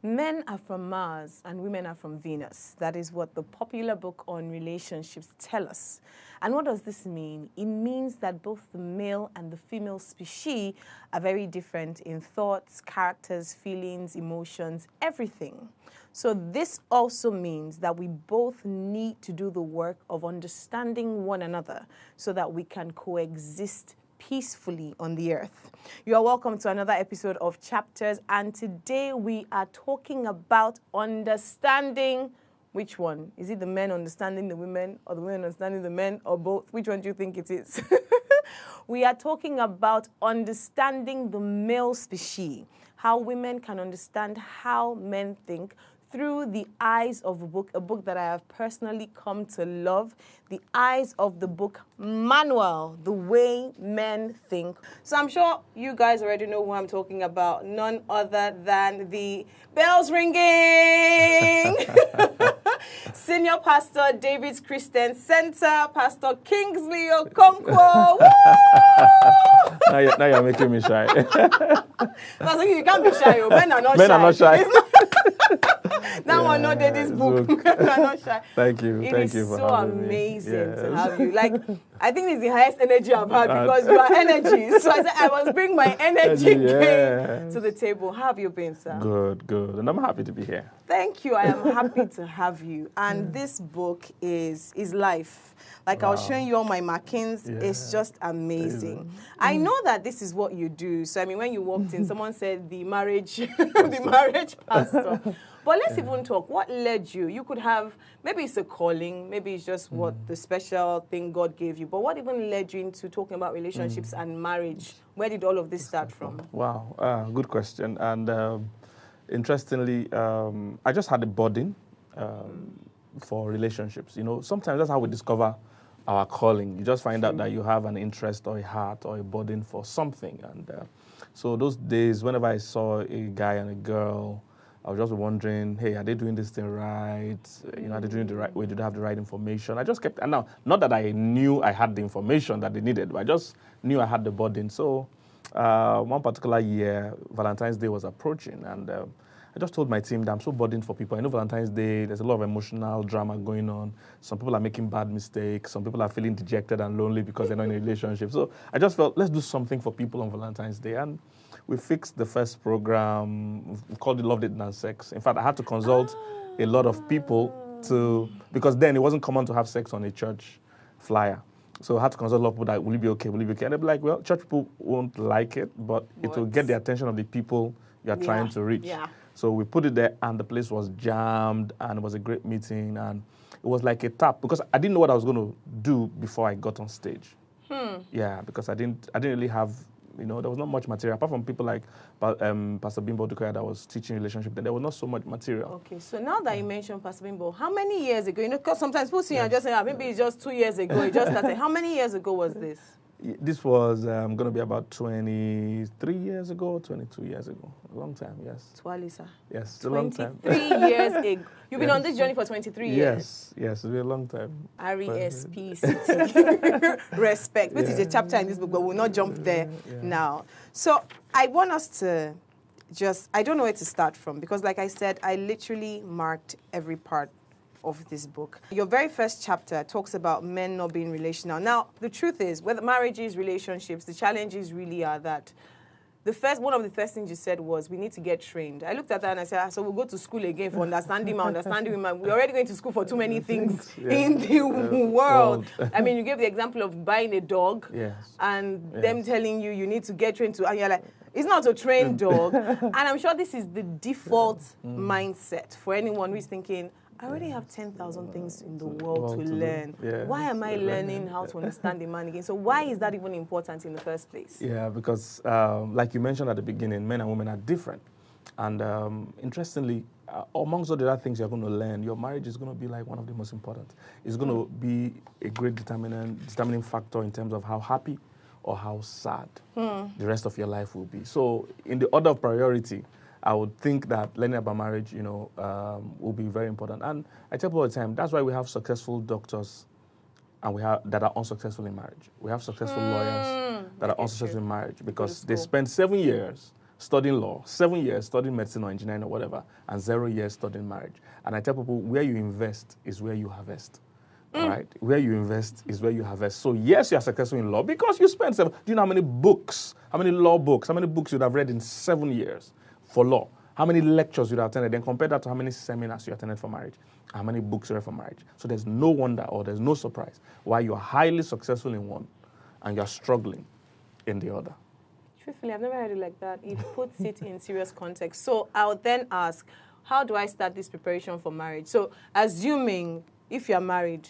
Men are from Mars and women are from Venus. That is what the popular book on relationships tell us. And what does this mean? It means that both the male and the female species are very different in thoughts, characters, feelings, emotions, everything. So this also means that we both need to do the work of understanding one another so that we can coexist peacefully on the earth. You are welcome to another episode of Chapters, and today we are talking about understanding. Which one? Is it the men understanding the women, or the women understanding the men, or both? Which one do you think it is? We are talking about understanding the male species, how women can understand how men think through the eyes of a book that I have personally come to love, the eyes of the book Manual, The Way Men Think. So I'm sure you guys already know who I'm talking about, none other than the bells ringing. Senior Pastor David's Christian Center, Pastor Kingsley Okonkwo. Now you're making me shy. That's okay, you can't be shy. Men are not Men shy. are not shy. That one not did this book. Men are not shy. Thank you. It is for so having amazing me. to have you. Like, I think it's the highest energy I've had because you are energy. So I said I must bring my energy game to the table. How have you been, sir? Good. And I'm happy to be here. Thank you. I am happy to have you. And this book is life. Like, I was showing you all my markings. Yeah. It's just amazing. I know that this is what you do. So, I mean, when you walked in, someone said the marriage, the marriage pastor. But let's even talk. What led you? You could have, maybe it's a calling, maybe it's just what the special thing God gave you. But what even led you into talking about relationships and marriage? Where did all of this start from? Wow, good question. And interestingly, I just had a burden for relationships. You know, sometimes that's how we discover our calling. You just find out that you have an interest or a heart or a burden for something. And so those days, whenever I saw a guy and a girl, I was just wondering, hey, are they doing this thing right? You know, are they doing it the right way? Do they have the right information? I just kept, and now, not that I knew I had the information that they needed, but I just knew I had the burden. So one particular year, Valentine's Day was approaching, and I just told my team that I'm so burdened for people. I know Valentine's Day, there's a lot of emotional drama going on. Some people are making bad mistakes. Some people are feeling dejected and lonely because they're not in a relationship. So I just felt, let's do something for people on Valentine's Day. And we fixed the first program. We called it Love, Date, and Sex. In fact, I had to consult a lot of people because then it wasn't common to have sex on a church flyer. So I had to consult a lot of people that, will it be okay, will it be okay? And they'd be like, well, church people won't like it, but it will get the attention of the people you're trying to reach. Yeah. So we put it there, and the place was jammed, and it was a great meeting, and it was like a tap, because I didn't know what I was going to do before I got on stage. Yeah, because I didn't really have, you know, there was not much material, apart from people like Pastor Bimbo Dukoya that was teaching relationship, then there was not so much material. Okay, so now that you mentioned Pastor Bimbo, how many years ago, you know, because sometimes people see and just say, maybe it's just 2 years ago, it just started. How many years ago was this? This was going to be about 23 years ago, 22 years ago. A long time, yes. Twalisa. Yes, a long time. 23 years ago. You've been on this journey for 23 years? Yes, it's been a long time. R-E-S-P-C-T. Respect. Which is a chapter in this book, but we'll not jump there now. So I want us to I don't know where to start from, because like I said, I literally marked every part of this book. Your very first chapter talks about men not being relational. Now, the truth is, whether marriages, relationships, the challenges really are that one of the first things you said was, we need to get trained. I looked at that and I said, so we'll go to school again for understanding women. We're already going to school for too many things in the world. I mean, you gave the example of buying a dog and them telling you need to get trained to, and you're like, it's not a trained dog. And I'm sure this is the default mindset for anyone who's thinking, I already have 10,000 things in the world to learn. Why am I learning how to understand the man again? So why is that even important in the first place? Yeah, because like you mentioned at the beginning, men and women are different. And interestingly, amongst all the other things you're going to learn, your marriage is going to be like one of the most important. It's going to be a great determining factor in terms of how happy or how sad the rest of your life will be. So in the order of priority, I would think that learning about marriage, you know, will be very important. And I tell people all the time, that's why we have successful doctors and that are unsuccessful in marriage. We have successful lawyers that are unsuccessful in marriage because they spend 7 years studying law, 7 years studying medicine or engineering or whatever, and 0 years studying marriage. And I tell people, where you invest is where you harvest. All right? Where you invest is where you harvest. So yes, you are successful in law because you spent 7. Do you know how many books, how many law books, how many books you'd have read in 7 years for law? How many lectures you'd have attended? Then compare that to how many seminars you attended for marriage, how many books you read for marriage. So there's no wonder or there's no surprise why you're highly successful in one and you're struggling in the other. Truthfully, I've never heard it like that. It puts it in serious context. So I'll then ask, how do I start this preparation for marriage? So assuming if you're married,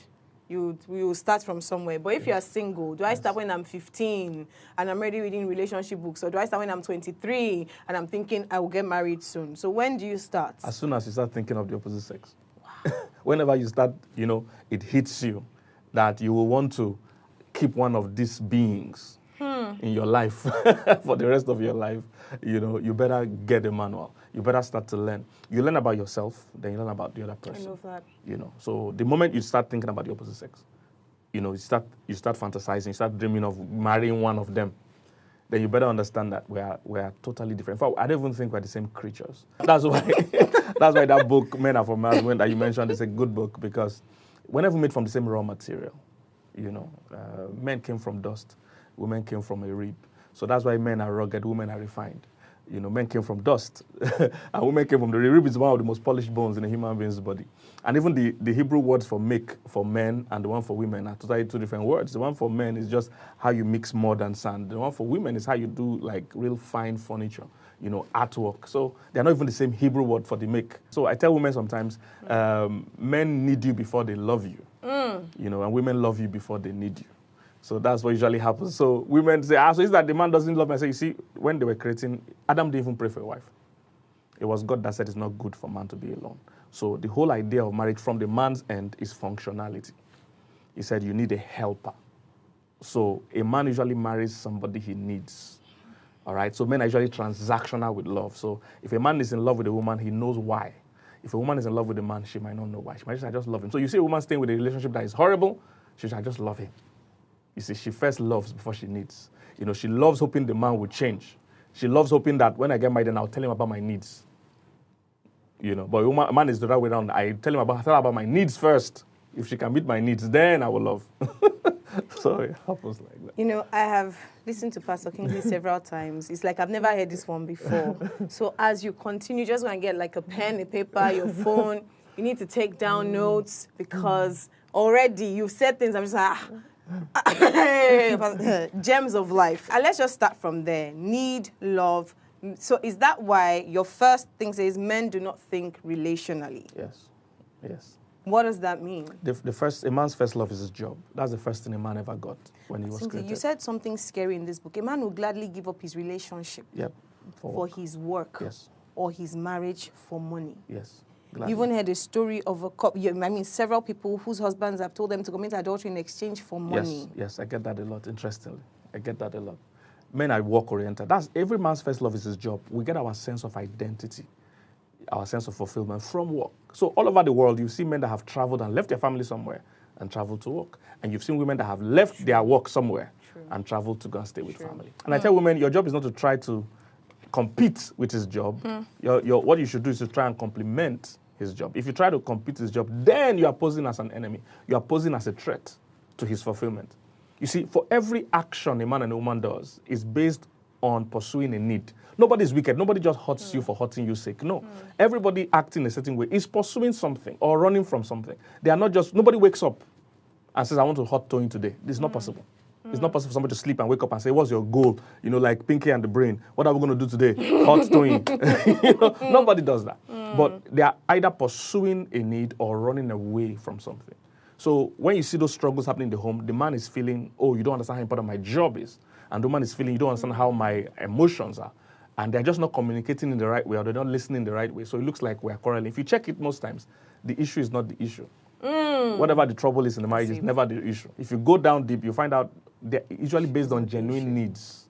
you will start from somewhere. But if you're single, do I start when I'm 15 and I'm already reading relationship books? Or do I start when I'm 23 and I'm thinking I will get married soon? So when do you start? As soon as you start thinking of the opposite sex. Wow. Whenever you start, it hits you that you will want to keep one of these beings in your life for the rest of your life, you better get a manual. You better start to learn. You learn about yourself, then you learn about the other person. I love that. So the moment you start thinking about the opposite sex, you start fantasizing, you start dreaming of marrying one of them, then you better understand that we are totally different. In fact, I don't even think we're the same creatures. That's why that book, Men Are From Mars, that you mentioned, is a good book, because we're never made from the same raw material. Men came from dust, women came from a rib. So that's why men are rugged, women are refined. Men came from dust, and women came from the rib. Is one of the most polished bones in a human being's body. And even the Hebrew words for make for men and the one for women are totally two different words. The one for men is just how you mix mud and sand. The one for women is how you do like real fine furniture, artwork. So they're not even the same Hebrew word for the make. So I tell women sometimes, men need you before they love you, and women love you before they need you. So that's what usually happens. So women say, so is that the man doesn't love me? I say, you see, when they were creating, Adam didn't even pray for a wife. It was God that said it's not good for man to be alone. So the whole idea of marriage from the man's end is functionality. He said you need a helper. So a man usually marries somebody he needs. All right? So men are usually transactional with love. So if a man is in love with a woman, he knows why. If a woman is in love with a man, she might not know why. She might just love him. So you see a woman staying with a relationship that is horrible, she should just love him. You see, she first loves before she needs. She loves hoping the man will change. She loves hoping that when I get married, then I'll tell him about my needs. But a man is the right way around. I tell him about my needs first. If she can meet my needs, then I will love. So it happens like that. I have listened to Pastor Kingsley several times. It's like I've never heard this one before. So as you continue, just go and get like a pen, a paper, your phone. You need to take down notes because already you've said things. I'm just like, gems of life. And let's just start from there. Need, love. So is that why your first thing says men do not think relationally? Yes. What does that mean? A man's first love is his job. That's the first thing a man ever got when he was created. You said something scary in this book. A man will gladly give up his relationship for his work or his marriage for money. Yes. You even heard a story of a couple, several people whose husbands have told them to commit adultery in exchange for money. Yes, I get that a lot, interestingly. I get that a lot. Men are work-oriented. That's every man's first love is his job. We get our sense of identity, our sense of fulfillment from work. So all over the world, you see men that have traveled and left their family somewhere and traveled to work. And you've seen women that have left their work somewhere and traveled to go and stay with family. And I tell women, your job is not to try to compete with his job. What you should do is to try and complement his job. If you try to compete his job, then you are posing as an enemy. You are posing as a threat to his fulfillment. You see, for every action a man and a woman does is based on pursuing a need. Nobody's wicked. Nobody just hurts you for hurting you sake. No. Everybody acting a certain way is pursuing something or running from something. They are not just, nobody wakes up and says, I want to hurt Toyin today. This is not possible. It's not possible for somebody to sleep and wake up and say, what's your goal? Like Pinky and the Brain. What are we going to do today? Hurt Toyin. Nobody does that. But they are either pursuing a need or running away from something. So when you see those struggles happening in the home, the man is feeling, oh, you don't understand how important my job is. And the woman is feeling, you don't understand how my emotions are. And they're just not communicating in the right way or they're not listening in the right way. So it looks like we're quarreling. If you check it most times, the issue is not the issue. Whatever the trouble is in the marriage is never the issue. If you go down deep, you find out they're usually based on genuine needs,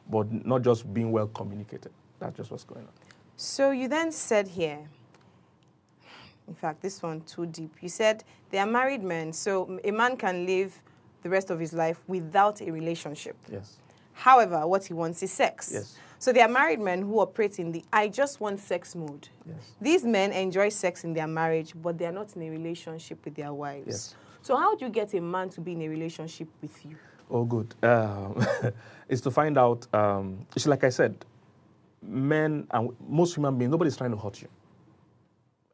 but not just being well communicated. That's just what's going on. So you then said here, in fact, this one too deep. You said they are married men, so a man can live the rest of his life without a relationship. Yes. However, what he wants is sex. Yes. So there are married men who operate in the I just want sex mode. Yes. These men enjoy sex in their marriage, but they are not in a relationship with their wives. Yes. So how do you get a man to be in a relationship with you? Oh, good. It's to find out, it's like I said, men and most human beings, nobody's trying to hurt you.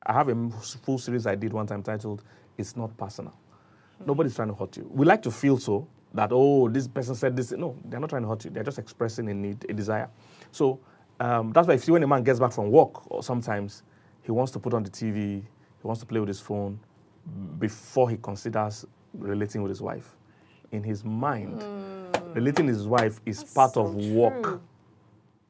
I have a full series I did one time titled, It's Not Personal. Nobody's trying to hurt you. We like to feel so, that, oh, this person said this. No, they're not trying to hurt you. They're just expressing a need, a desire. So that's why if you see when a man gets back from work, or sometimes he wants to put on the TV, he wants to play with his phone before he considers relating with his wife. In his mind, relating with his wife is That's part so of work. true.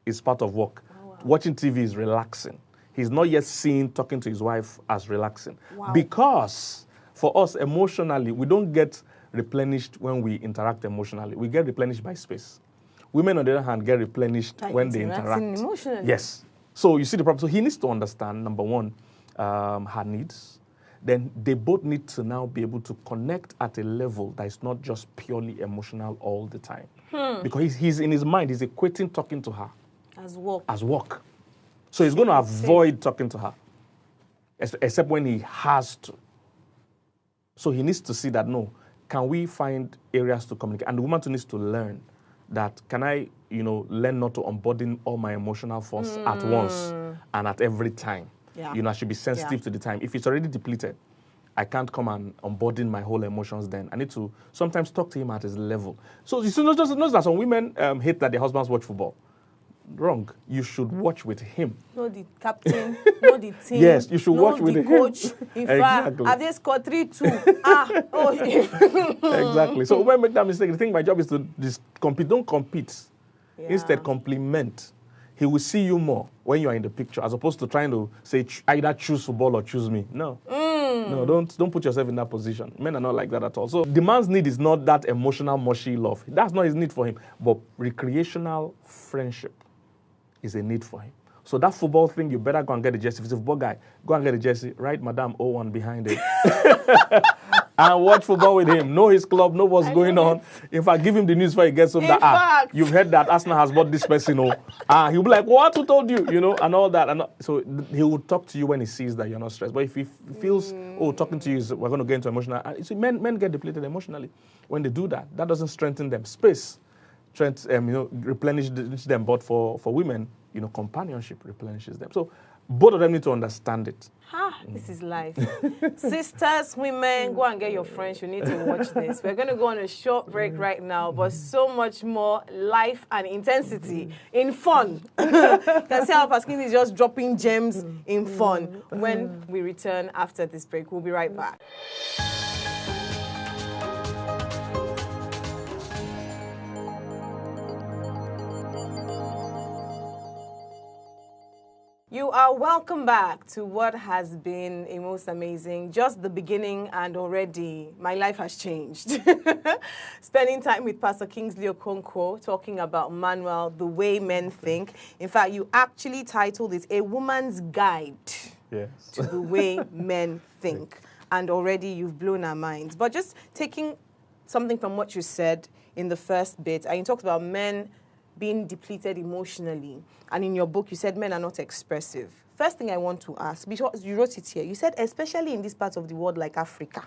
It's part of work. Oh, wow. Watching TV is relaxing. He's not yet seen talking to his wife as relaxing. Wow. Because for us, emotionally, we don't get replenished when we interact emotionally. We get replenished by space. Women, on the other hand, get replenished By when they interacting interact. emotionally. Yes. So you see the problem. So he needs to understand, number one, her needs. Then they both need to now be able to connect at a level that is not just purely emotional all the time. Because he's in his mind, he's equating talking to her As work. as work. So he's going to avoid talking to her, except when he has to. So he needs to see that, no, can we find areas to communicate? And the woman too needs to learn that, can I, learn not to unburden all my emotional force at once and at every time. Yeah. I should be sensitive to the time. If it's already depleted, I can't come and unburden my whole emotions then. I need to sometimes talk to him at his level. So you see, not that some women hate that their husbands watch football. Wrong. You should watch with him. Know the captain, know the team. Yes, you should watch with the him. coach. In fact, Exactly. have they scored 3-2? Exactly. So when I make that mistake, I think my job is to just compete. Don't compete. Yeah. Instead, compliment. He will see you more when you are in the picture, as opposed to trying to say either choose football or choose me. No. No, don't put yourself in that position. Men are not like that at all. So the man's need is not that emotional, mushy love. That's not his need for him. But recreational friendship is a need for him. So that football thing, you better go and get the jersey. If it's a football guy, go and get the jersey. Write Madame 01 behind it. And watch football with him. Know his club, know what's going on. In fact, give him the news before he gets home that, you've heard that Arsenal has bought this person. He'll be like, what? Who told you? And all that. And so he will talk to you when he sees that you're not stressed. But if he feels, talking to you is, we're going to get into emotional. See, men get depleted emotionally when they do that. That doesn't strengthen them. Space, replenish them. But for women, companionship replenishes them. So both of them need to understand it. This is life. Sisters, women, go and get your friends. You need to watch this. We're going to go on a short break right now, but so much more life and intensity in fun. You can see how Pascal is just dropping gems in fun when we return after this break. We'll be right back. You are welcome back to what has been a most amazing, just the beginning, and already my life has changed. Spending time with Pastor Kingsley Okonkwo, talking about Manuel, the way men think. In fact, you actually titled it A Woman's Guide to the Way Men Think. And already you've blown our minds. But just taking something from what you said in the first bit, and you talked about men being depleted emotionally. And in your book, you said men are not expressive. First thing I want to ask, because you wrote it here, you said, especially in this part of the world like Africa,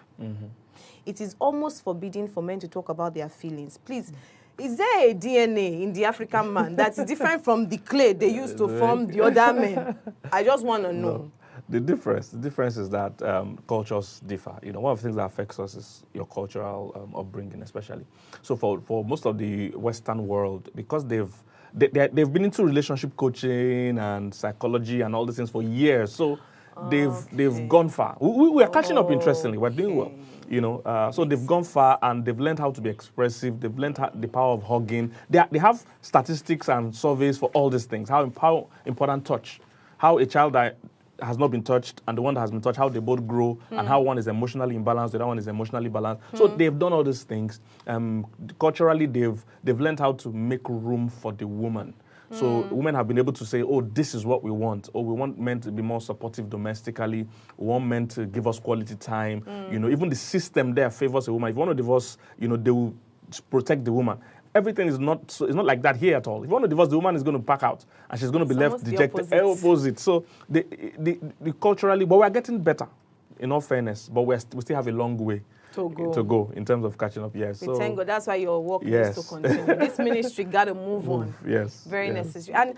it is almost forbidden for men to talk about their feelings. Please, is there a DNA in the African man that is different from the clay they used to form the other men? I just want to know. No. The difference is that cultures differ. One of the things that affects us is your cultural upbringing, especially. So for most of the Western world, because they've been into relationship coaching and psychology and all these things for years, so they've gone far. We are catching up. Interestingly, we're doing well. So they've gone far and they've learned how to be expressive. They've learned the power of hugging. They have statistics and surveys for all these things. How important touch, how a child that has not been touched and the one that has been touched, how they both grow, and how one is emotionally imbalanced, the other one is emotionally balanced. So they've done all these things. Culturally, they've learned how to make room for the woman. So women have been able to say, oh, this is what we want. Oh, we want men to be more supportive domestically. We want men to give us quality time. Even the system there favors a woman. If you want to divorce, they will protect the woman. everything is not so, it's not like that here at all. If you want to divorce, the woman is going to pack out and she's going to be left dejected. Opposite. So the culturally, but we're getting better, in all fairness. But we still have a long way to go in terms of catching up. Yes. So, thank God. That's why your work needs to continue. This ministry got to move on. Yes. Very necessary. And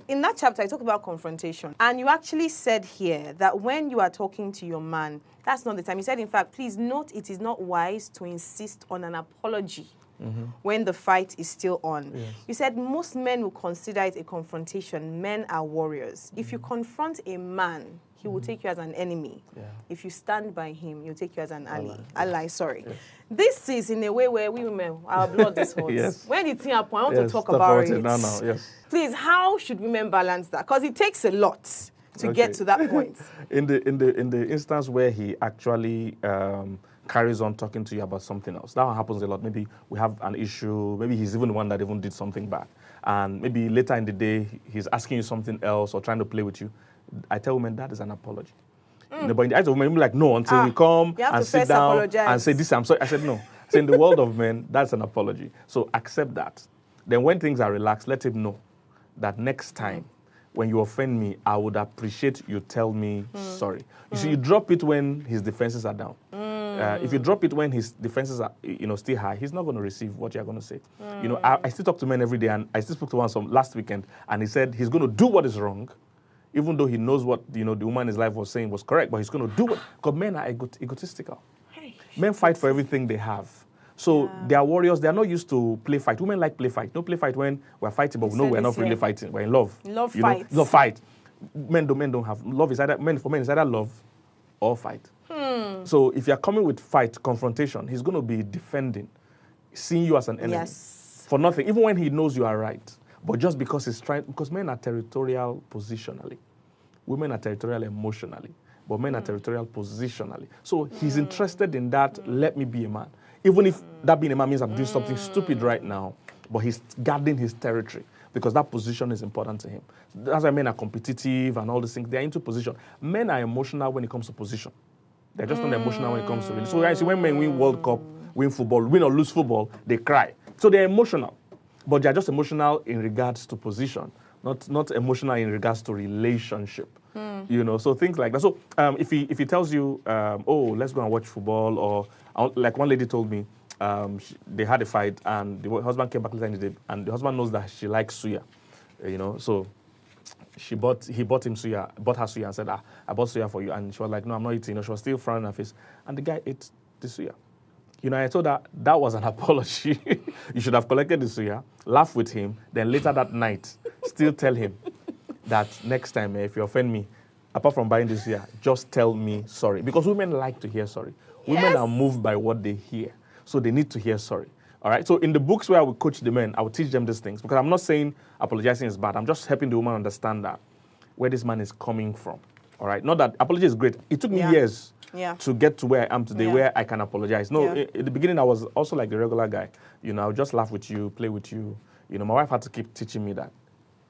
in that chapter, I talk about confrontation. And you actually said here that when you are talking to your man, that's not the time. You said, in fact, please note it is not wise to insist on an apology when the fight is still on. Yes. You said most men will consider it a confrontation. Men are warriors. If you confront a man, he will take you as an enemy. Yeah. If you stand by him, he'll take you as an ally. Sorry. Yes. This is in a way where we women, our blood is hot. Yes. When it's in a point, I want to talk about it. No, yes. Please, how should women balance that? Because it takes a lot to get to that point. In the instance where he actually carries on talking to you about something else, that happens a lot. Maybe we have an issue. Maybe he's even the one that even did something bad, and maybe later in the day he's asking you something else or trying to play with you. I tell women that is an apology. But in the eyes of women, like, no, until we come and sit down and say this, I'm sorry. I said no. So in the world of men, that's an apology. So accept that. Then when things are relaxed, let him know that next time when you offend me, I would appreciate you tell me sorry. You see, you drop it when his defenses are down. If you drop it when his defenses are, still high, he's not going to receive what you're going to say. I still talk to men every day, and I still spoke to one last weekend, and he said he's going to do what is wrong, even though he knows what the woman in his life was saying was correct, but he's going to do it because men are egotistical. Men fight for everything they have. So they are warriors. They are not used to play fight. Women like play fight. No play fight when we're fighting, but we know we're not really fighting. We're in love. Love fight. Love fight. Men don't have love. Is either for men, it's either love or fight. So if you're coming with fight, confrontation, he's going to be defending, seeing you as an enemy for nothing, even when he knows you are right. But just because he's trying, because men are territorial positionally, women are territorial emotionally, but men are territorial positionally. So he's interested in that. Let me be a man. Even if that being a man means I'm doing something stupid right now, but he's guarding his territory because that position is important to him. That's why men are competitive and all these things. They're into position. Men are emotional when it comes to position. They're just not emotional when it comes to religion. So I see when men win World Cup, win football, win or lose football, they cry. So they're emotional. But they're just emotional in regards to position, not emotional in regards to relationship. So things like that. So if he tells you, oh, let's go and watch football, or like one lady told me, they had a fight and the husband came back later in the day, and the husband knows that she likes suya, so he bought her suya and said, I bought suya for you, and she was like, no, I'm not eating. She was still frowning her face, and the guy ate the suya. I told her that was an apology. You should have collected the suya, laugh with him, then later that night, still tell him that next time, if you offend me, apart from buying this suya, just tell me sorry. Because women like to hear sorry. Women are moved by what they hear, so they need to hear sorry. All right? So in the books where I would coach the men, I would teach them these things, because I'm not saying apologizing is bad. I'm just helping the woman understand that, where this man is coming from. All right? Not that apology is great. It took me years to get to where I am today, where I can apologize. No, in the beginning, I was also like the regular guy. I would just laugh with you, play with you. My wife had to keep teaching me that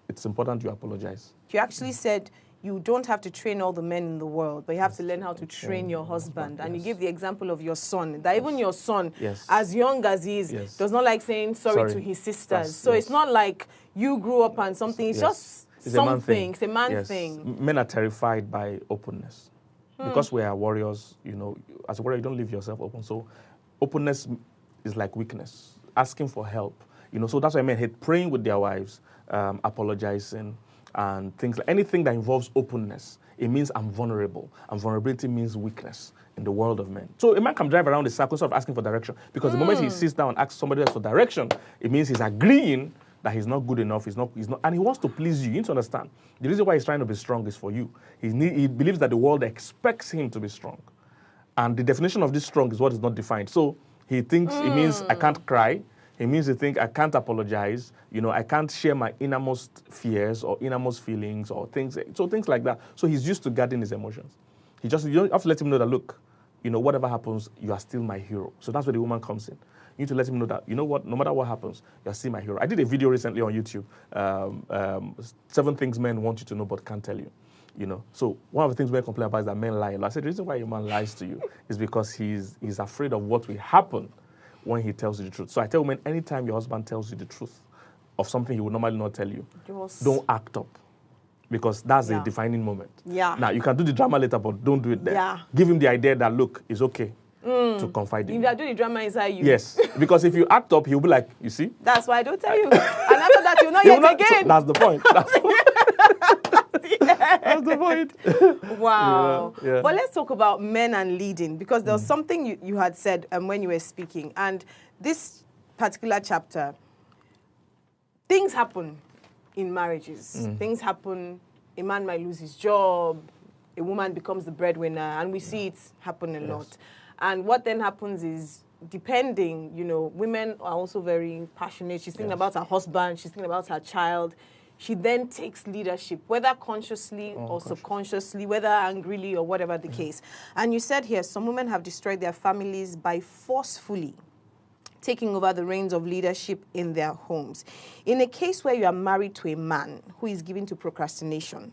it's important you apologize. You actually said you don't have to train all the men in the world, but you have to learn how to train your husband. And you give the example of your son, that even your son, as young as he is, does not like saying sorry to his sisters. So it's not like you grew up on something. It's just something. It's a man thing. Men are terrified by openness. Because we are warriors, as a warrior, you don't leave yourself open. So openness is like weakness, asking for help. So that's why men hate praying with their wives, apologizing, and things like anything that involves openness. It means I'm vulnerable, and vulnerability means weakness in the world of men. So a man can drive around the circle instead of asking for direction, because the moment he sits down and asks somebody else for direction, it means he's agreeing that he's not good enough, he's not, and he wants to please you. You need to understand. The reason why he's trying to be strong is for you. He believes that the world expects him to be strong. And the definition of this strong is what is not defined. So he thinks it means I can't cry. It means he thinks I can't apologize. I can't share my innermost fears or innermost feelings or things. So things like that. So he's used to guarding his emotions. You don't have to let him know that, look, whatever happens, you are still my hero. So that's where the woman comes in. You need to let him know that, what, no matter what happens, you're still my hero. I did a video recently on YouTube, 7 things men want you to know but can't tell you. So one of the things men complain about is that men lie. I said the reason why your man lies to you is because he's afraid of what will happen when he tells you the truth. So I tell women, anytime your husband tells you the truth of something he would normally not tell you, don't act up. Because that's a defining moment. Yeah. Now, you can do the drama later, but don't do it there. Yeah. Give him the idea that, look, it's okay to confide in you. If you do the drama inside you. Yes. Because if you act up, he'll be like, you see? That's why I don't tell you. And after that, you'll not yet again. So that's the point. That's the point. Wow. Yeah. But let's talk about men and leading, because there was something you had said when you were speaking. And this particular chapter, things happen in marriages. Things happen. A man might lose his job. A woman becomes the breadwinner. And we see it happen a lot. And what then happens is, depending, women are also very passionate. She's thinking about her husband. She's thinking about her child. She then takes leadership, whether consciously or subconsciously, whether angrily or whatever the case. And you said here, some women have destroyed their families by forcefully taking over the reins of leadership in their homes. In a case where you are married to a man who is given to procrastination,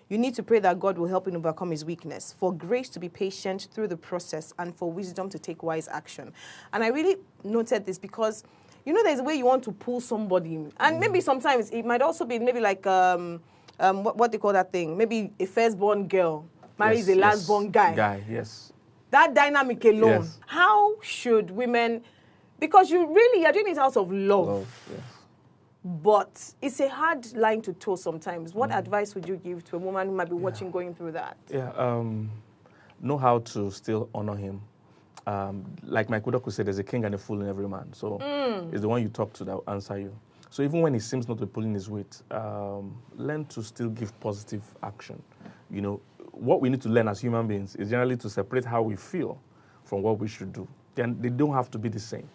you need to pray that God will help him overcome his weakness, for grace to be patient through the process, and for wisdom to take wise action. And I really noted this because, there's a way you want to pull somebody. And maybe sometimes it might also be maybe like, what they call that thing? Maybe a firstborn girl marries a last-born guy. Yes. That dynamic alone. Yes. How should women... Because you're doing it out of love. But it's a hard line to toe sometimes. What advice would you give to a woman who might be watching going through that? Know how to still honor him. Like my Kudoku said, there's a king and a fool in every man. So it's the one you talk to that will answer you. So even when he seems not to be pulling his weight, learn to still give positive action. What we need to learn as human beings is generally to separate how we feel from what we should do. Then they don't have to be the same.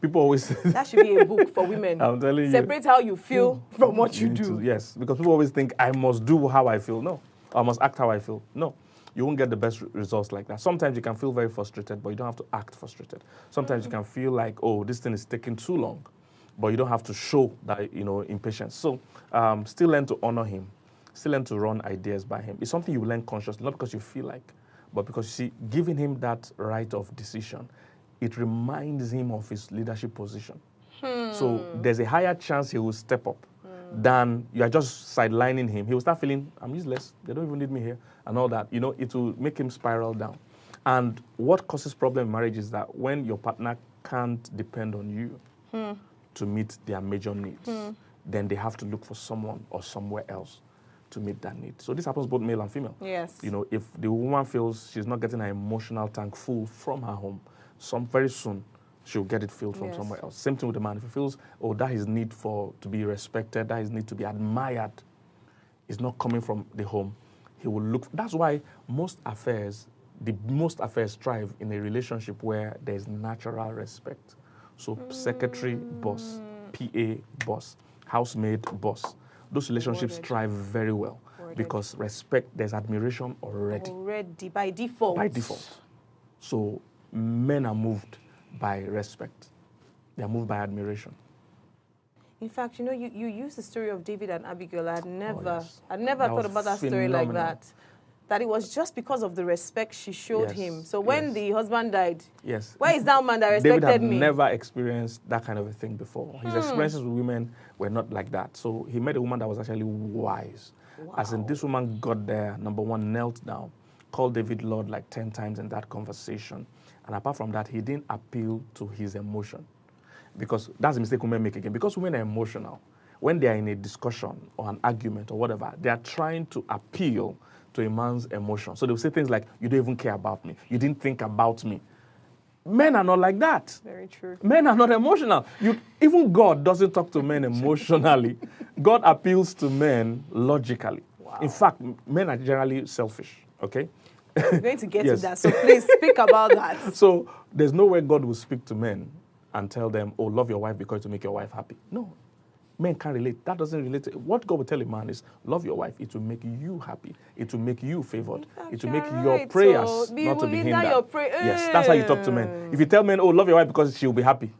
People always... That should be a book for women. I'm telling you. Separate how you feel from what you do. Yes, because people always think, I must do how I feel. No. I must act how I feel. No. You won't get the best results like that. Sometimes you can feel very frustrated, but you don't have to act frustrated. Sometimes you can feel like, oh, this thing is taking too long, but you don't have to show that, impatience. So still learn to honor him. Still learn to run ideas by him. It's something you learn consciously, not because you feel like, but because, you see, giving him that right of decision, it reminds him of his leadership position. So there's a higher chance he will step up than you are just sidelining him. He will start feeling, I'm useless, they don't even need me here, and all that. It will make him spiral down. And what causes problem in marriage is that when your partner can't depend on you to meet their major needs, then they have to look for someone or somewhere else to meet that need. So this happens both male and female. Yes. If the woman feels she's not getting her emotional tank full from her home, very soon she'll get it filled from somewhere else. Same thing with the man. If he feels, that his need to be respected, that his need to be admired is not coming from the home, he will look. That's why most affairs thrive in a relationship where there's natural respect. So secretary, boss, PA, boss, housemaid, boss. Those relationships thrive very well because respect, there's admiration already. Already, by default. By default. So men are moved by respect. They are moved by admiration. In fact, you used the story of David and Abigail. I'd never thought about that story like that. That it was just because of the respect she showed him. So when the husband died, where is that man that respected David had me? never experienced that kind of a thing before. His experiences with women were not like that. So he met a woman that was actually wise. Wow. As in, this woman got there, number one, knelt down, called David Lord like 10 times in that conversation. And apart from that, he didn't appeal to his emotion. Because that's a mistake women make again. Because women are emotional. When they are in a discussion or an argument or whatever, they are trying to appeal to a man's emotion. So they'll say things like, you don't even care about me. You didn't think about me. Men are not like that. Very true. Men are not emotional. Even God doesn't talk to men emotionally. God appeals to men logically. Wow. In fact, men are generally selfish, okay? We're going to get to that, so please speak about that. So there's no way God will speak to men and tell them, oh, love your wife because to make your wife happy. No. Men can't relate. That doesn't relate. What God will tell a man is, love your wife. It will make you happy. It will make you favored. It will make your prayers not to be hindered. Yes, that's how you talk to men. If you tell men, oh, love your wife because she'll be happy.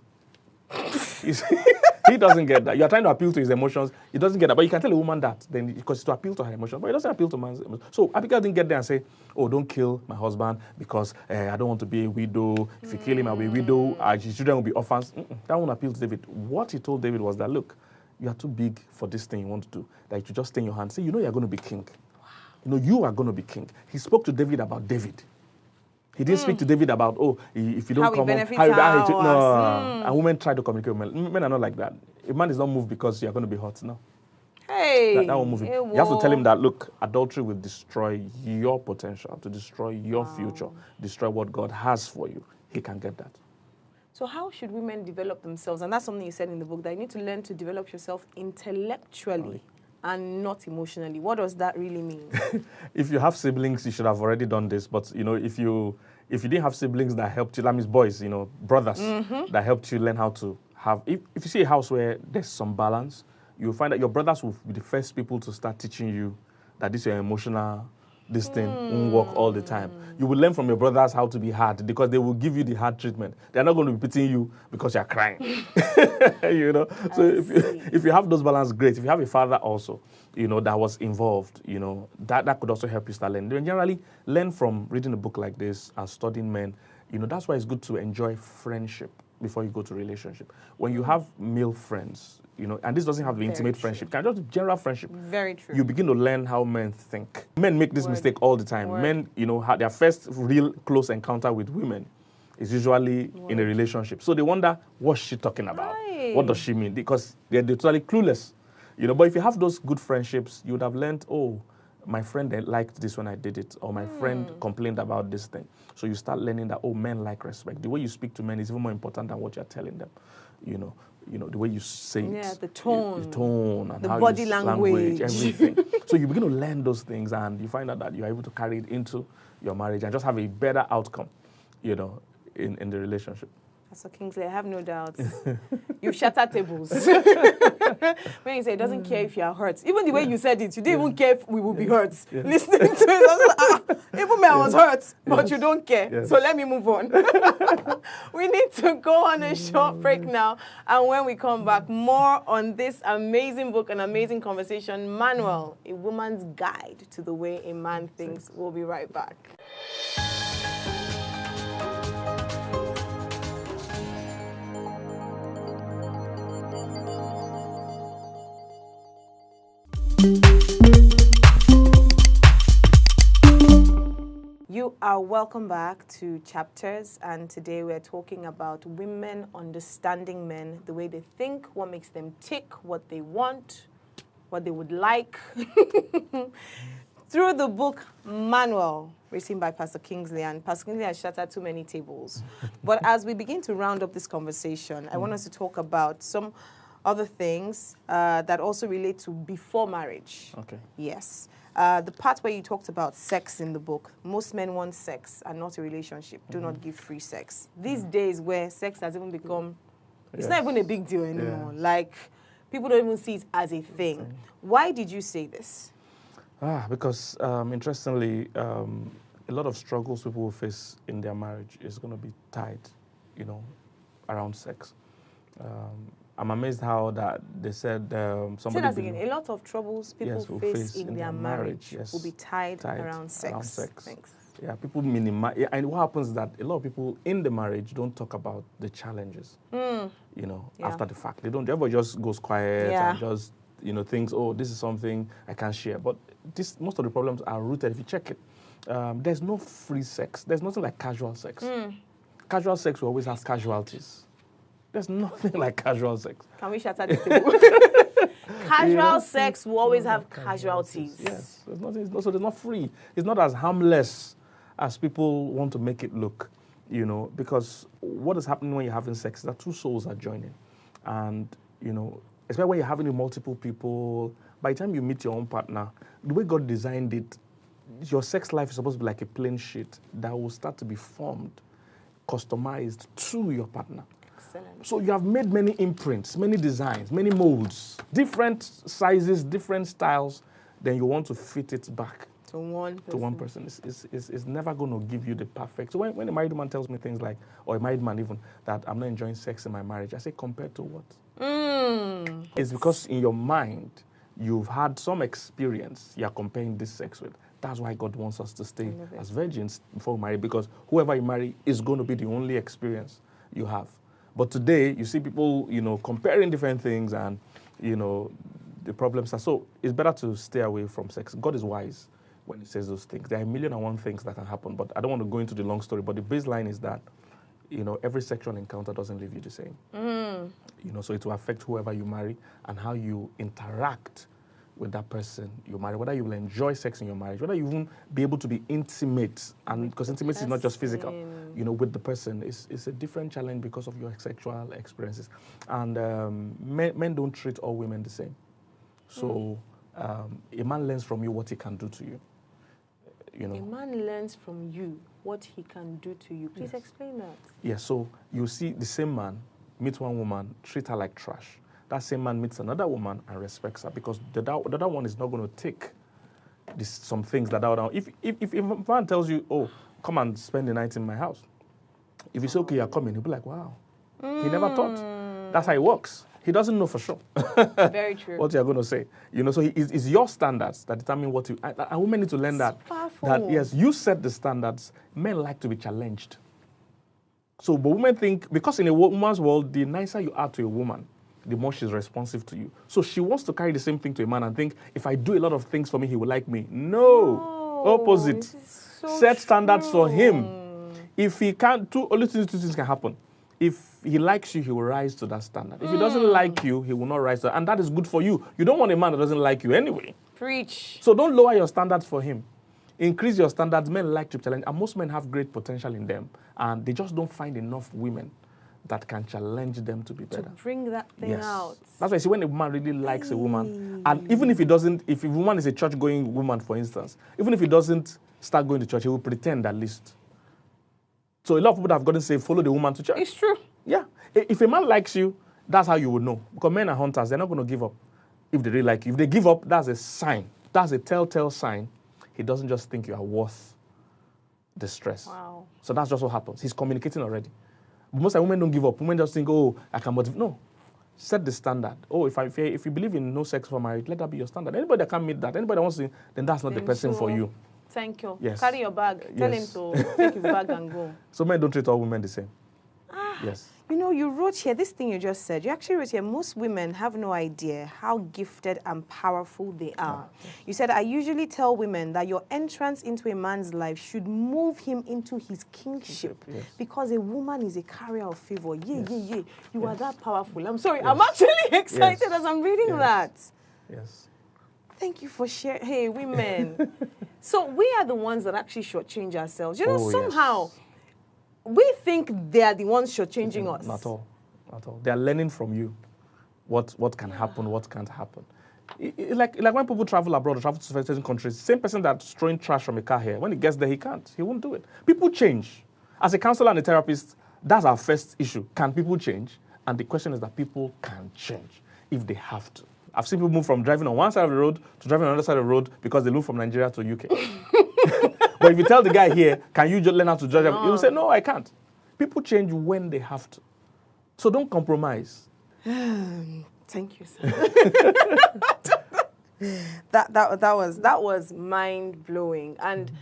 He doesn't get that. You're trying to appeal to his emotions. He doesn't get that. But you can tell a woman that, then because it's to appeal to her emotions. But it doesn't appeal to man's emotions. So Abigail didn't get there and say, oh, don't kill my husband because I don't want to be a widow. If you kill him, I'll be a widow. His children will be orphans. That won't appeal to David. What he told David was that, look, you are too big for this thing you want to do. That you should just stay in your hand. Say, you know you're going to be king. Wow. You know you are going to be king. He spoke to David about David. He didn't speak to David about, oh, if you don't come home, and women try to communicate with men. Men are not like that. A man is not moved because you're going to be hot. No. Hey. That won't move him. You have to tell him that, look, adultery will destroy your potential, to destroy your future, destroy what God has for you. He can get that. So how should women develop themselves? And that's something you said in the book, that you need to learn to develop yourself intellectually and not emotionally. What does that really mean? If you have siblings, you should have already done this. But, you know, if you didn't have siblings that helped you, that means boys, you know, brothers that helped you learn how to have... If you see a house where there's some balance, you'll find that your brothers will be the first people to start teaching you that this is your emotional... This thing won't work all the time. You will learn from your brothers how to be hard because they will give you the hard treatment. They're not going to be pitying you because you're crying. You know? So if you have those balance, great. If you have a father also, you know, that was involved, you know, that could also help you start learning. Generally, learn from reading a book like this and studying men. You know, that's why it's good to enjoy friendship before you go to relationship. When you have male friends, you know, and this doesn't have to be intimate friendship, can just general friendship. Very true. You begin to learn how men think. Men make this mistake all the time. Men, you know, their first real close encounter with women is usually in a relationship. So they wonder, what's she talking about? Right. What does she mean? Because they're totally clueless. You know, but if you have those good friendships, you would have learned, oh, my friend liked this when I did it, or my friend complained about this thing. So you start learning that, oh, men like respect. The way you speak to men is even more important than what you're telling them. You know, the way you say it. Yeah, the tone. The tone and the how body you language. Everything. So you begin to learn those things and you find out that you're able to carry it into your marriage and just have a better outcome, you know, in the relationship. Pastor Kingsley, I have no doubts. You've shattered tables. When you say it doesn't care if you are hurt. Even the way you said it, you didn't even care if we will be hurt. Listening to it, I was like, even me, I was hurt, but you don't care. So let me move on. We need to go on a short break now. And when we come back, more on this amazing book, an amazing conversation manual, A Woman's Guide to the Way a Man Thinks. We'll be right back. You are welcome back to Chapters, and today we're talking about women understanding men, the way they think, what makes them tick, what they want, what they would like, through the book Manual, written by Pastor Kingsley. And Pastor Kingsley has shattered too many tables. But as we begin to round up this conversation, I want us to talk about some other things that also relate to before marriage. Okay. Yes. The part where you talked about sex in the book, most men want sex and not a relationship. Do not give free sex. These days where sex has even become, it's not even a big deal anymore. Like, people don't even see it as a thing. Why did you say this? Because interestingly, a lot of struggles people will face in their marriage is going to be tied, you know, around sex. I'm amazed how that they said somebody... Say that again. A lot of troubles people face in their marriage will be tied around sex. Thanks. Yeah, people minimize... And what happens is that a lot of people in the marriage don't talk about the challenges, you know, after the fact. They don't... Everybody just goes quiet and just, you know, thinks, oh, this is something I can't share. But most of the problems are rooted, if you check it. There's no free sex. There's nothing like casual sex. Casual sex will always have casualties. There's nothing like casual sex. Can we shatter this table? Casual sex will always have casualties. Yes. So there's not free. It's not as harmless as people want to make it look, you know, because what is happening when you're having sex is that two souls are joining. And, you know, especially when you're having multiple people, by the time you meet your own partner, the way God designed it, your sex life is supposed to be like a plain sheet that will start to be formed, customized to your partner. So you have made many imprints, many designs, many molds, different sizes, different styles. Then you want to fit it back to one person. To one person. It's never going to give you the perfect. So when a married woman tells me things like, or a married man even, that I'm not enjoying sex in my marriage, I say, compared to what? It's because in your mind, you've had some experience you're comparing this sex with. That's why God wants us to stay as virgins before we marry, because whoever you marry is going to be the only experience you have. But today, you see people, comparing different things and, the problems are. So it's better to stay away from sex. God is wise when he says those things. There are 1,000,001 things that can happen, but I don't want to go into the long story. But the baseline is that, every sexual encounter doesn't leave you the same. So it will affect whoever you marry and how you interact with that person you marry, whether you will enjoy sex in your marriage, whether you even be able to be intimate, and because intimacy is not just physical, with the person. It's a different challenge because of your sexual experiences. And men don't treat all women the same. So a man learns from you what he can do to you. A man learns from you what he can do to you. Please explain that. Yeah, so you see the same man meet one woman, treat her like trash. That same man meets another woman and respects her, because the other one is not going to take some things that other. If a man tells you, oh, come and spend the night in my house, if it's okay, you're coming, he'll be like, wow. He never thought. That's how it works. He doesn't know for sure. Very true. What you're going to say. So it's your standards that determine what you... And women need to learn that yes, you set the standards. Men like to be challenged. So, but women think, because in a woman's world, the nicer you are to a woman, the more she's responsive to you. So she wants to carry the same thing to a man and think, if I do a lot of things for me, he will like me. No. Opposite. Set standards for him. If he can't, only two things can happen. If he likes you, he will rise to that standard. If he doesn't like you, he will not rise to that. And that is good for you. You don't want a man that doesn't like you anyway. Preach. So don't lower your standards for him. Increase your standards. Men like to challenge. And most men have great potential in them. And they just don't find enough women that can challenge them to be better. To bring that thing out. That's why I see when a man really likes a woman, and even if he doesn't, if a woman is a church-going woman, for instance, even if he doesn't start going to church, he will pretend at least. So a lot of people have gotten say, follow the woman to church. It's true. Yeah. If a man likes you, that's how you will know. Because men are hunters, they're not going to give up if they really like you. If they give up, that's a sign. That's a telltale sign. He doesn't just think you are worth the stress. Wow. So that's just what happens. He's communicating already. But most women don't give up. Women just think, oh, I can motivate. No. Set the standard. Oh, if you believe in no sex for marriage, let that be your standard. Anybody that can't meet that, anybody that wants to, then that's not the person for you. Thank you. Yes. Carry your bag. Tell him to take his bag and go. So men don't treat all women the same. Yes. You wrote here, this thing you just said, you actually wrote here, most women have no idea how gifted and powerful they are. You said, I usually tell women that your entrance into a man's life should move him into his kingship. Yes. Because a woman is a carrier of favor. You are that powerful. I'm sorry, I'm actually excited as I'm reading that. Yes. Thank you for sharing. Hey, women. So we are the ones that actually shortchange ourselves. Somehow... we think they are the ones shortchanging us. Not all. They are learning from you what can happen, what can't happen. Like when people travel abroad or travel to certain countries, same person that's throwing trash from a car here, when he gets there, he can't. He won't do it. People change. As a counselor and a therapist, that's our first issue. Can people change? And the question is that people can change if they have to. I've seen people move from driving on one side of the road to driving on the other side of the road because they moved from Nigeria to UK. But if you tell the guy here, can you just learn how to drive? He will say, no, I can't. People change when they have to. So don't compromise. Thank you, sir. that was mind-blowing. And,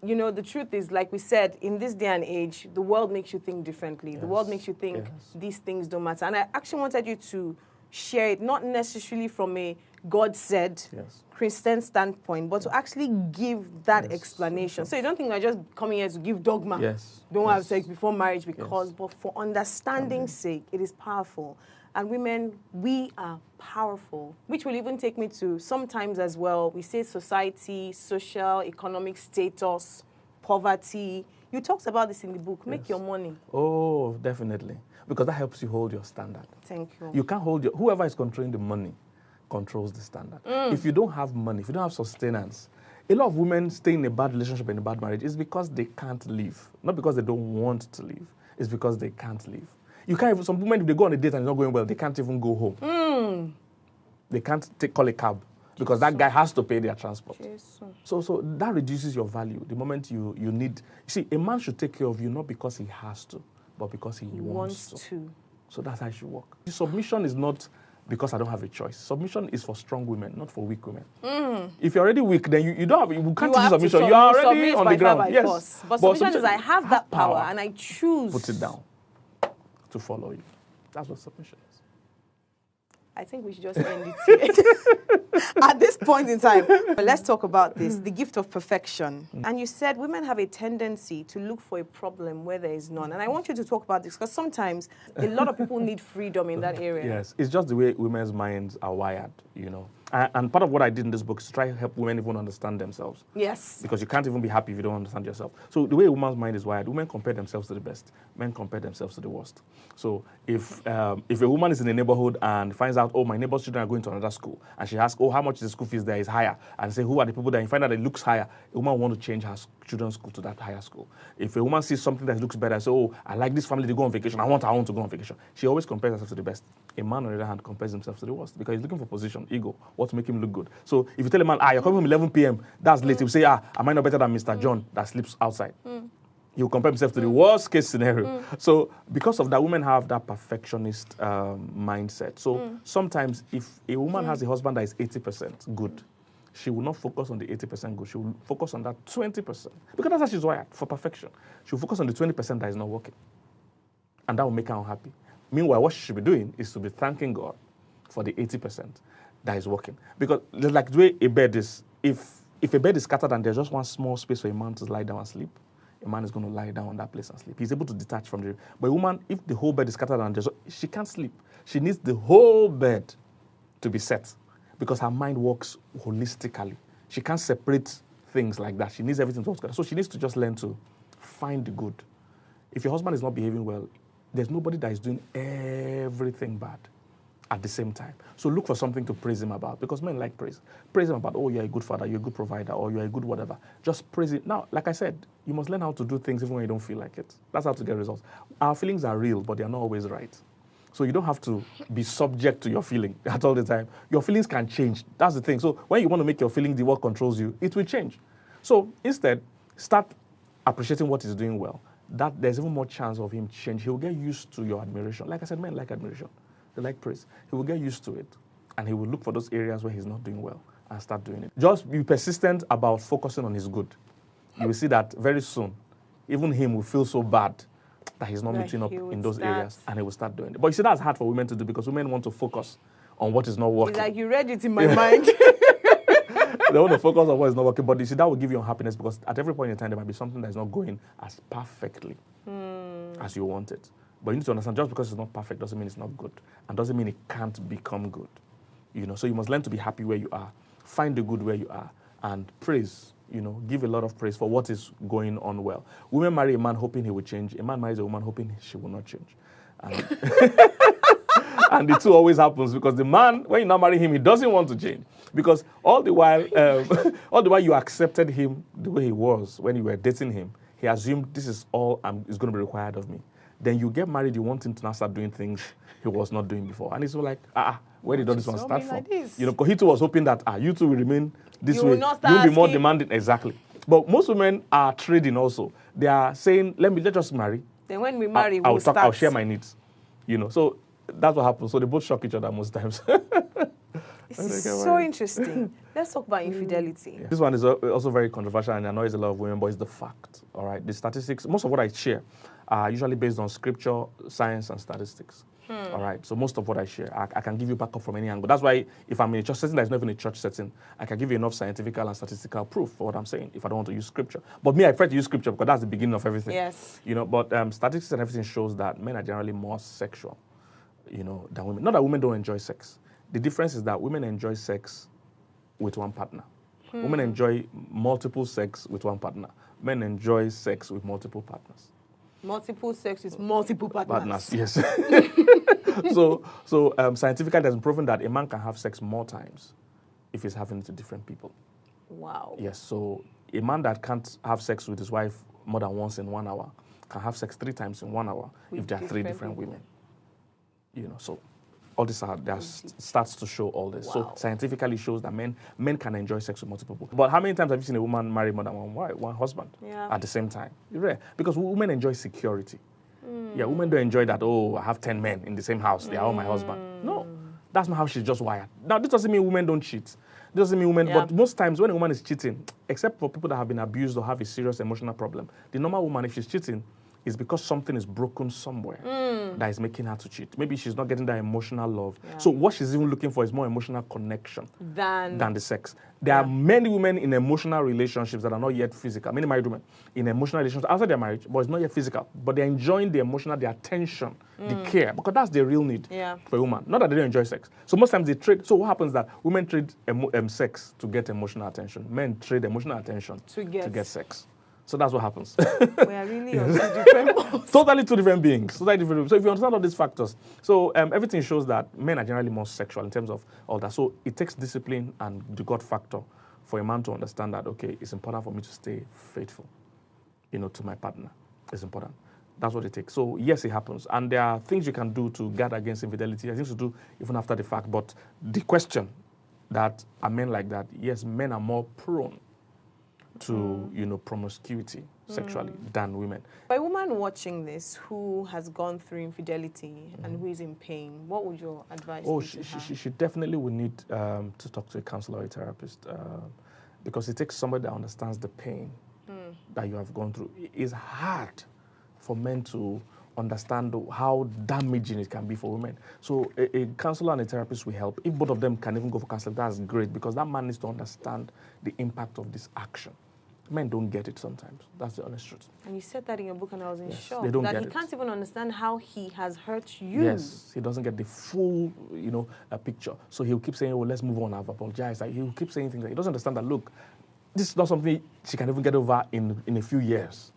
the truth is, like we said, in this day and age, the world makes you think differently. Yes. The world makes you think these things don't matter. And I actually wanted you to share it, not necessarily from a God said Christian standpoint, but to actually give that explanation. So you don't think we're just coming here to give dogma. Don't have sex before marriage because, but for understanding's sake, it is powerful. And women, we are powerful, which will even take me to sometimes as well, we say society, social, economic status, poverty. You talked about this in the book, make your money. Oh, definitely. Because that helps you hold your standard. Thank you. You can't hold whoever is controlling the money controls the standard. If you don't have money, if you don't have sustenance, a lot of women stay in a bad relationship and a bad marriage is because they can't leave. Not because they don't want to leave. It's because they can't leave. You can't even, some women, if they go on a date and it's not going well, they can't even go home. They can't call a cab because that guy has to pay their transport. Jesus. So that reduces your value the moment you need. You see, a man should take care of you not because he has to, but because he wants to. So that's how it should work. The submission is not because I don't have a choice. Submission is for strong women, not for weak women. If you're already weak, then you can't teach submission. You are already on the ground. Yes. Force. But submission is I have that power and I choose. Put it down to follow you. That's what submission is. I think we should just end it here. At this point in time, let's talk about this, the gift of perfection. And you said women have a tendency to look for a problem where there is none. And I want you to talk about this because sometimes a lot of people need freedom in that area. Yes, it's just the way women's minds are wired, you know. And part of what I did in this book is try to help women even understand themselves. Yes. Because you can't even be happy if you don't understand yourself. So the way a woman's mind is wired, women compare themselves to the best. Men compare themselves to the worst. So if a woman is in a neighborhood and finds out, oh, my neighbor's children are going to another school, and she asks, oh, how much is the school fees there is higher? And say, who are the people there? And find out it looks higher. A woman will want to change her children's school to that higher school. If a woman sees something that looks better and says, oh, I like this family to go on vacation, I want our own to go on vacation. She always compares herself to the best. A man, on the other hand, compares himself to the worst because he's looking for position, ego, what to make him look good. So if you tell a man, you're coming home 11 p.m., that's late. He'll say, am I not better than Mr. John that sleeps outside? He'll compare himself to the worst case scenario. So because of that, women have that perfectionist mindset. So sometimes if a woman has a husband that is 80% good, she will not focus on the 80% good. She will focus on that 20%. Because that's how she's wired, for perfection. She will focus on the 20% that is not working. And that will make her unhappy. Meanwhile, what she should be doing is to be thanking God for the 80% that is working. Because like the way a bed is, if a bed is scattered and there's just one small space for a man to lie down and sleep, a man is going to lie down on that place and sleep. He's able to detach from the... But a woman, if the whole bed is scattered and she can't sleep. She needs the whole bed to be set because her mind works holistically. She can't separate things like that. She needs everything to work together. So she needs to just learn to find the good. If your husband is not behaving well, there's nobody that is doing everything bad at the same time. So look for something to praise him about because men like praise. Praise him about, oh, you're a good father, you're a good provider, or you're a good whatever. Just praise it. Now, like I said, you must learn how to do things even when you don't feel like it. That's how to get results. Our feelings are real, but they're not always right. So you don't have to be subject to your feeling at all the time. Your feelings can change. That's the thing. So when you want to make your feeling the what controls you, it will change. So instead, start appreciating what he's doing well. That there's even more chance of him change. He will get used to your admiration. Like I said, men like admiration. They like praise. He will get used to it. And he will look for those areas where he's not doing well and start doing it. Just be persistent about focusing on his good. You will see that very soon, even him will feel so bad that he's not meeting up in those areas and he will start doing it. But you see, that's hard for women to do because women want to focus on what is not working. It's like you read it in my mind. They want to focus on what is not working, but you see, that will give you unhappiness because at every point in time, there might be something that is not going as perfectly as you want it. But you need to understand, just because it's not perfect doesn't mean it's not good, and doesn't mean it can't become good. You know, so you must learn to be happy where you are, find the good where you are, and praise. You know, give a lot of praise for what is going on well. Women marry a man hoping he will change. A man marries a woman hoping she will not change. And, and the two always happens because the man, when you now marry him, he doesn't want to change. Because all the while you accepted him the way he was when you were dating him, he assumed this is all is going to be required of me. Then you get married, you want him to now start doing things he was not doing before. And it's like, where did all this one start from? You know, because he too was hoping that you two will remain this way. You'll be more demanding. Exactly. But most women are trading also. They are saying, let's just marry. Then when we marry, I'll share my needs. You know, so that's what happens. So they both shock each other most times. This is so interesting. Let's talk about infidelity. Yeah. This one is also very controversial and annoys a lot of women, but it's the fact. All right, the statistics, most of what I share are usually based on scripture, science, and statistics. All right, so most of what I share, I can give you backup from any angle. That's why if I'm in a church setting that's not even a church setting, I can give you enough scientific and statistical proof for what I'm saying if I don't want to use scripture. But me, I prefer to use scripture because that's the beginning of everything. Yes. You know, but statistics and everything shows that men are generally more sexual, you know, than women. Not that women don't enjoy sex. The difference is that women enjoy sex with one partner. Women enjoy multiple sex with one partner. Men enjoy sex with multiple partners. Multiple sex with multiple partners. Yes. So scientifically, it has been proven that a man can have sex more times if he's having it with different people. Wow. Yes. So a man that can't have sex with his wife more than once in 1 hour can have sex 3 times in 1 hour if there are 3 different women. You know, so all this starts to show all this. Wow. So scientifically shows that men can enjoy sex with multiple people. But how many times have you seen a woman marry more than one husband at the same time? It's rare. Because women enjoy security. Yeah, women don't enjoy that, oh, I have 10 men in the same house. They are all my husband. No, that's not how she's just wired. Now, this doesn't mean women don't cheat. This doesn't mean women, but most times when a woman is cheating, except for people that have been abused or have a serious emotional problem, the normal woman, if she's cheating, is because something is broken somewhere that is making her to cheat. Maybe she's not getting that emotional love. Yeah. So what she's even looking for is more emotional connection than the sex. There are many women in emotional relationships that are not yet physical. Many married women in emotional relationships outside their marriage, but it's not yet physical. But they're enjoying the emotional, the attention, the care, because that's the real need for a woman. Not that they don't enjoy sex. So most times they trade. So what happens is that women trade sex to get emotional attention. Men trade emotional attention to get sex. So that's what happens. We are really on two different Totally two different beings. Totally different. So if you understand all these factors, so everything shows that men are generally more sexual in terms of all that. So it takes discipline and the God factor for a man to understand that, okay, it's important for me to stay faithful, to my partner. It's important. That's what it takes. So yes, it happens. And there are things you can do to guard against infidelity. There are things to do even after the fact. But the question that are men like that, yes, men are more prone to, promiscuity sexually than women. By a woman watching this who has gone through infidelity and who is in pain, what would your advice be to her? She definitely would need to talk to a counselor or a therapist because it takes somebody that understands the pain that you have gone through. It's hard for men to understand how damaging it can be for women. So a counselor and a therapist will help. If both of them can even go for counseling, that's great because that man needs to understand the impact of this action. Men don't get it sometimes. That's the honest truth. And you said that in your book and I was in shock. They don't that get he it. Can't even understand how he has hurt you. Yes, he doesn't get the full, picture. So he'll keep saying, oh, let's move on, I've apologized. Like, he'll keep saying things like, he doesn't understand that, look, this is not something she can even get over in a few years.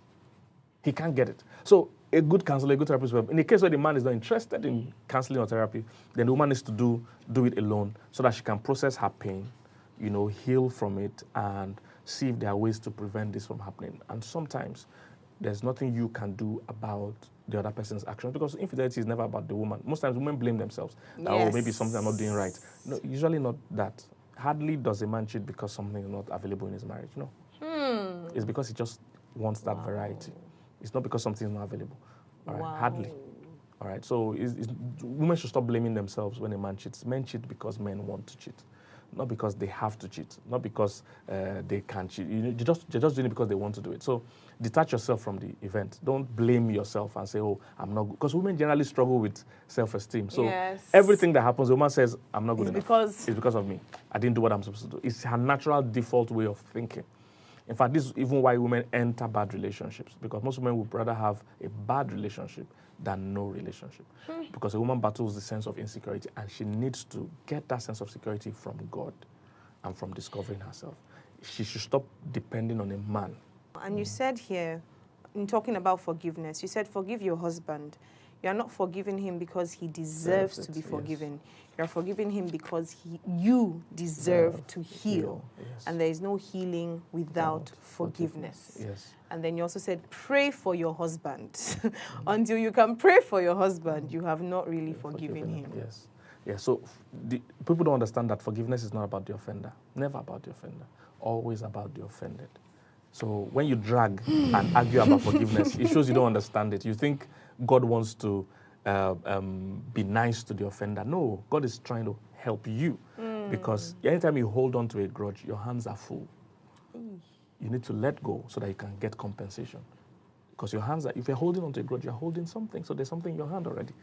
He can't get it. So a good counselor, a good therapist, in the case where the man is not interested in counseling or therapy, then the woman needs to do it alone so that she can process her pain, heal from it, and see if there are ways to prevent this from happening. And sometimes there's nothing you can do about the other person's actions because infidelity is never about the woman. Most times women blame themselves. That, oh, maybe something I'm not doing right. No, usually not that. Hardly does a man cheat because something is not available in his marriage. No. It's because he just wants that variety. It's not because something is not available. All right? Hardly. All right? So women should stop blaming themselves when a man cheats. Men cheat because men want to cheat. Not because they have to cheat, not because they can cheat. They're just doing it because they want to do it. So detach yourself from the event. Don't blame yourself and say, oh, I'm not good. Because women generally struggle with self-esteem. So everything that happens, the woman says, I'm not good enough. It's because of me. I didn't do what I'm supposed to do. It's her natural default way of thinking. In fact, this is even why women enter bad relationships, because most women would rather have a bad relationship than no relationship. Because a woman battles the sense of insecurity, and she needs to get that sense of security from God and from discovering herself. She should stop depending on a man. And you said here, in talking about forgiveness, you said forgive your husband. You are not forgiving him because he deserves to be forgiven. You are forgiving him because you deserve to heal. And there is no healing without forgiveness. And then you also said, pray for your husband. Until you can pray for your husband, you have not really forgiven him. So people don't understand that forgiveness is not about the offender. Never about the offender. Always about the offended. So when you drag and argue about forgiveness, it shows you don't understand it. You think God wants to be nice to the offender. No, God is trying to help you because anytime you hold on to a grudge, your hands are full. You need to let go so that you can get compensation. Because your hands if you're holding on to a grudge, you're holding something. So there's something in your hand already.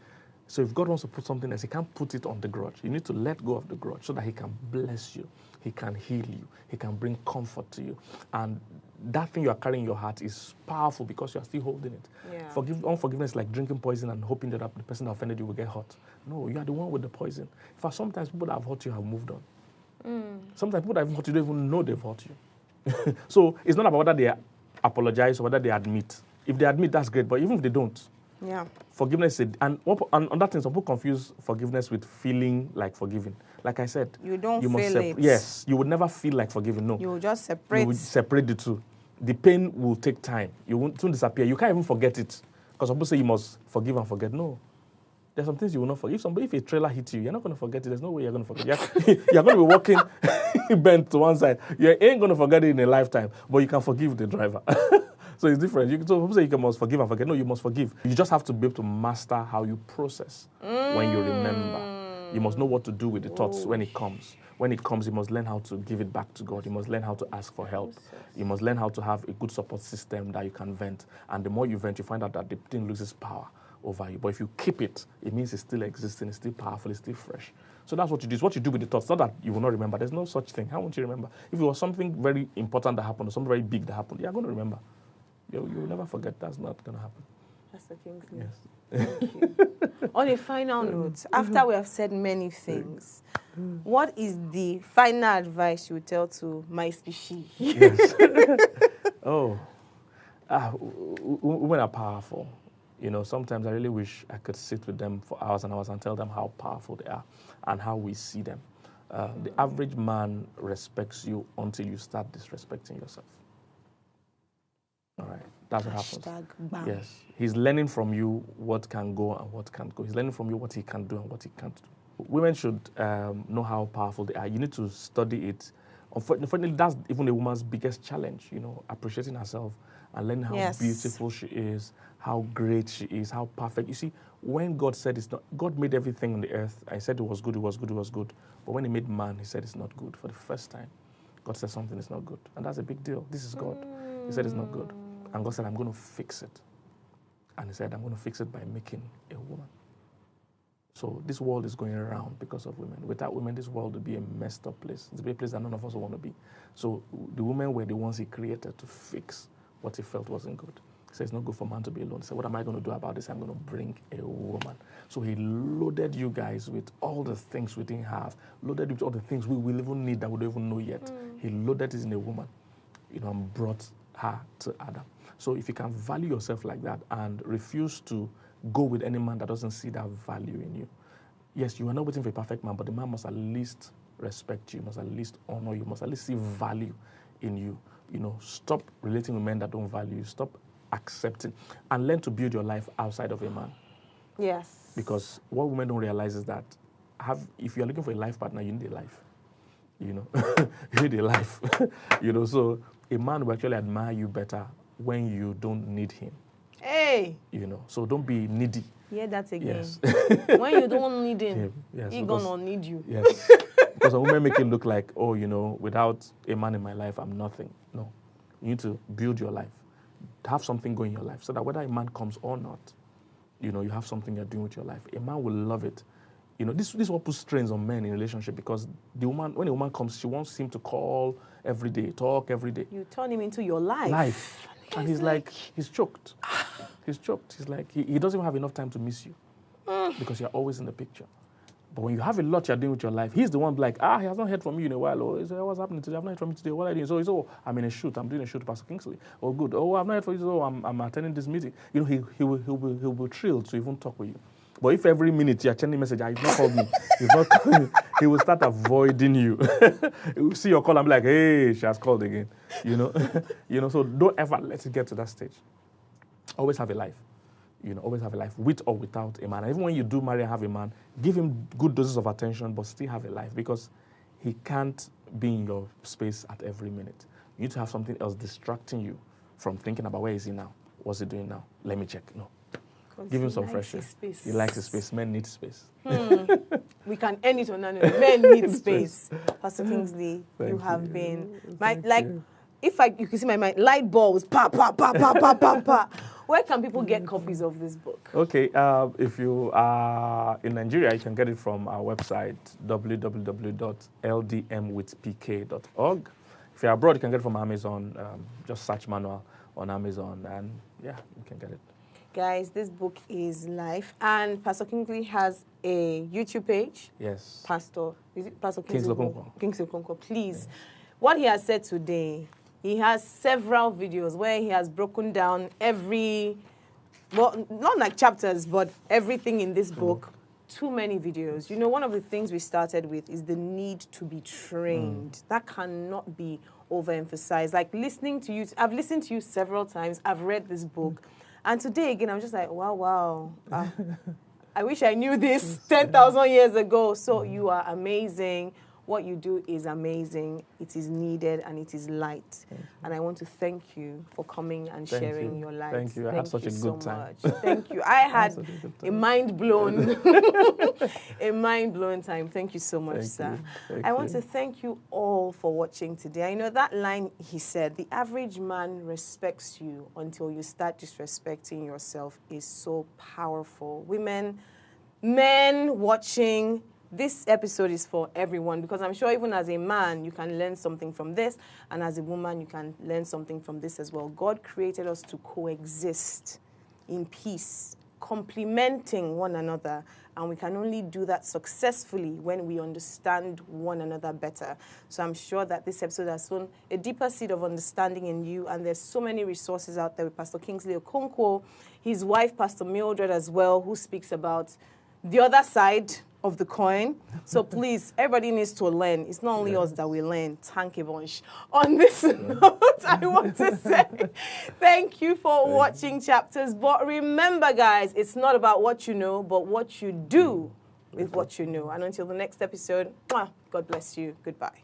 So if God wants to put something else, he can't put it on the grudge. You need to let go of the grudge so that he can bless you. He can heal you. He can bring comfort to you. And that thing you are carrying in your heart is powerful because you are still holding it. Unforgiveness is like drinking poison and hoping that the person that offended you will get hurt. No, you are the one with the poison. In fact, sometimes people that have hurt you have moved on. Sometimes people that have hurt you don't even know they've hurt you. So it's not about whether they apologize or whether they admit. If they admit, that's great. But even if they don't, forgiveness is... And on that thing, some people confuse forgiveness with feeling like forgiving. Like I said, you feel it. Yes, you would never feel like forgiving. No, you will just separate. You would separate the two. The pain will take time. You won't soon disappear. You can't even forget it because some people say you must forgive and forget. No, There's some things you will not forget. If a trailer hits you, you're not going to forget it. There's no way you're going to forget it. You're going to be walking bent to one side. You ain't going to forget it in a lifetime, but you can forgive the driver. So it's different. So people say you must forgive and forget. No, you must forgive. You just have to be able to master how you process when you remember. You must know what to do with the thoughts when it comes. When it comes, you must learn how to give it back to God. You must learn how to ask for help. You must learn how to have a good support system that you can vent. And the more you vent, you find out that the thing loses power over you. But if you keep it, it means it's still existing, it's still powerful, it's still fresh. So that's what you do. It's what you do with the thoughts. Not that you will not remember. There's no such thing. How won't you remember? If it was something very important that happened or something very big that happened, you're going to remember. You'll never forget. That's not going to happen. Pastor Kingsley. Yes. Thank you. On a final note, after we have said many things, what is the final advice you would tell to my species? Yes. Women are powerful. Sometimes I really wish I could sit with them for hours and hours and tell them how powerful they are and how we see them. The average man respects you until you start disrespecting yourself. All right, that's what happens. #bam. Yes, he's learning from you what can go and what can't go. He's learning from you what he can do and what he can't do. Women should know how powerful they are. You need to study it. Unfortunately, that's even a woman's biggest challenge, appreciating herself and learning how beautiful she is, how great she is, how perfect. You see, when God said it's not, God made everything on the earth. I said it was good, it was good, it was good. But when he made man, he said it's not good. For the first time, God said something is not good. And that's a big deal. This is God. He said it's not good. And God said, I'm going to fix it. And he said, I'm going to fix it by making a woman. So this world is going around because of women. Without women, this world would be a messed up place. It's a place that none of us want to be. So the women were the ones he created to fix what he felt wasn't good. He said, it's not good for man to be alone. He said, what am I going to do about this? I'm going to bring a woman. So he loaded you guys with all the things we didn't have, loaded you with all the things we will even need that we don't even know yet. He loaded it in a woman, and brought her to Adam. So if you can value yourself like that and refuse to go with any man that doesn't see that value in you. Yes, you are not waiting for a perfect man, but the man must at least respect you, must at least honor you, must at least see value in you. Stop relating with men that don't value you. Stop accepting and learn to build your life outside of a man. Yes. Because what women don't realize is that if you're looking for a life partner, you need a life. You need a life. So a man will actually admire you better when you don't need him. Hey! So don't be needy. Hear that again. Yes. When you don't need him, yes, he's gonna need you. Yes. Because some women make it look like, without a man in my life, I'm nothing. No. You need to build your life. Have something going in your life so that whether a man comes or not, you have something you're doing with your life. A man will love it. This is what puts strains on men in relationship because when a woman comes, she wants him to call every day, talk every day. You turn him into your life. And he's like, he's choked. He's choked. He's like, he doesn't even have enough time to miss you because you're always in the picture. But when you have a lot you're doing with your life, he's the one like, he has not heard from you in a while. Oh, what's happening today? I've not heard from you today. What are you doing? So I'm in a shoot. I'm doing a shoot to Pastor Kingsley. Oh, good. Oh, I've not heard from you. So I'm attending this meeting. He'll be thrilled to even talk with you. But if every minute you're sending a message, he's not called me. He's not calling me. He will start avoiding you. He will see your call and be like, hey, she has called again. So don't ever let it get to that stage. Always have a life. Always have a life with or without a man. And even when you do marry and have a man, give him good doses of attention, but still have a life because he can't be in your space at every minute. You need to have something else distracting you from thinking about where is he now? What's he doing now? Let me check. No. Give him some fresh air. He likes his space. Men need space. We can end it on that. Men need space. Pastor Kingsley, you have been if you can see my mind, light bulbs, pa pa pa pa pa pa pa. Where can people get copies of this book? Okay, if you are in Nigeria, you can get it from our website www.ldmwithpk.org. If you're abroad, you can get it from Amazon. Just search manual on Amazon, and you can get it. Guys, this book is live, and Pastor Kingsley has a YouTube page. Yes. Pastor Kingsley Okonkwo. Kingsley Okonkwo, please. Yeah. What he has said today, he has several videos where he has broken down not like chapters, but everything in this book. Too many videos. One of the things we started with is the need to be trained. That cannot be overemphasized. Like listening to you, I've listened to you several times. I've read this book. And today, again, I'm just like, wow. I wish I knew this 10,000 years ago. So you are amazing. What you do is amazing. It is needed and it is light. And I want to thank you for coming and sharing your life. Thank you. I had such a good time. Thank you. I had a mind-blown time. Thank you so much, sir. I want to thank you all for watching today. I know that line he said, the average man respects you until you start disrespecting yourself, is so powerful. Women, men watching, this episode is for everyone, because I'm sure even as a man, you can learn something from this, and as a woman, you can learn something from this as well. God created us to coexist in peace, complementing one another, and we can only do that successfully when we understand one another better. So I'm sure that this episode has sown a deeper seed of understanding in you, and there's so many resources out there with Pastor Kingsley Okonkwo, his wife, Pastor Mildred, as well, who speaks about the other side of the coin. So please, everybody needs to learn. It's not only us that we learn. Thank you bunch. On this note, I want to say thank you for watching Chapters. But remember, guys, it's not about what you know, but what you do with what you know. And until the next episode, God bless you. Goodbye.